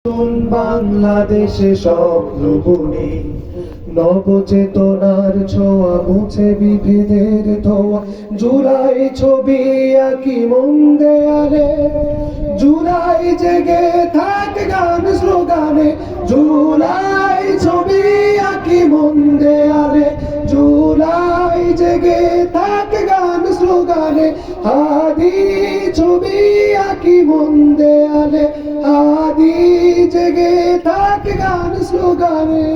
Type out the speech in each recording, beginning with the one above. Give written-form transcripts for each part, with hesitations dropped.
বাংলাদেশে স্বপ্ন বুনি নবচেতনার ছোঁয়া মুছে বিভেদের ধোয়া। জুলাই ছবি আঁকি মন দেয়ালে, জুলাই জেগে থাক গান স্লোগানে। জুলাই ছবি আঁকি মন দেয়ালে, জুলাই জেগে থাক গান স্লোগানে। হাদি ছবি আঁকি মন দেয়ালে, হাদি জেগে থাক গান স্লোগানে।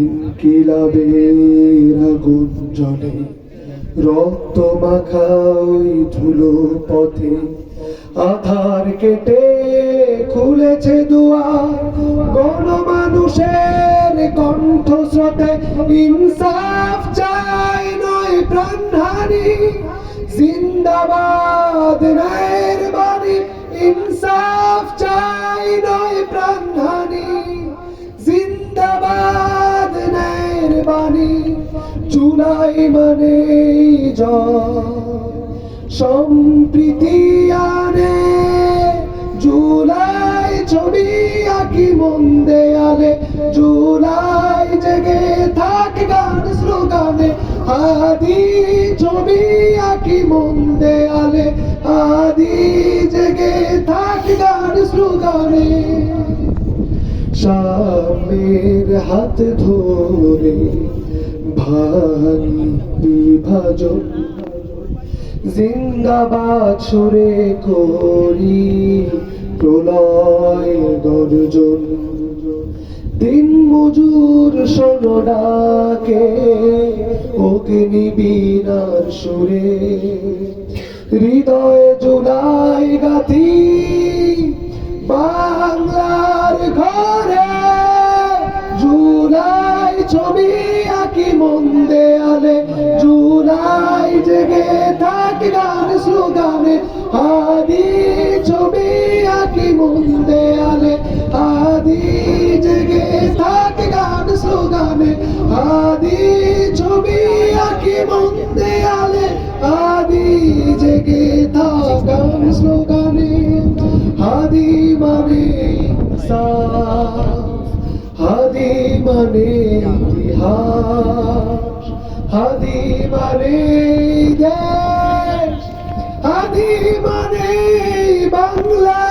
ইনকিলাবের আগুন জ্বলে রক্ত মাখা ওই ধুলো পথে, আধার কেটে খুলেছে দুয়ার গণমানুষের কণ্ঠস্রোতে। ইনসাফ চাই নয় প্রাণহানি, জিন্দাবাদ ন্যায়ের বাণী। ইনসাফ চাই নয় প্রাণহানি, জিন্দাবাদ ন্যায়ের বাণী। জুলাই মানে সম্প্রীতি আনে, জুলাই ছবি আঁকি মন দেয়ালে, জুলাই জেগে থাক গান স্লোগানে। হাদি ছবি আঁকি মন দেয়ালে, হাদি জেগে থাক গান স্লোগানে। সামনের হাত ধরে ভাঙি বিভাজন, জিন্দাবাদ সুরে করি প্রলয় গর্জন। দিন মজুর শোনো ডাকে অগ্নি বীণার সুরে, হৃদয়ে জুলাই গাথি বাংলার ঘরে। জুলাই ছবি আঁকি মন দেয়ালে, জুলাই জেগে থাক গান স্লোগানে। হাদি ছবি আঁকি মন দেয়ালে, হাদি জেগে থাক গান স্লোগানে। হাদি ছবি আঁকি মন দেয়ালে, হাদি জেগে থাক গান স্লোগানে। হাদি মানে ইনসাফ, হাদি মানে ইতিহাস, হাদি মানে দেশ, হাদি মানে বাংলা।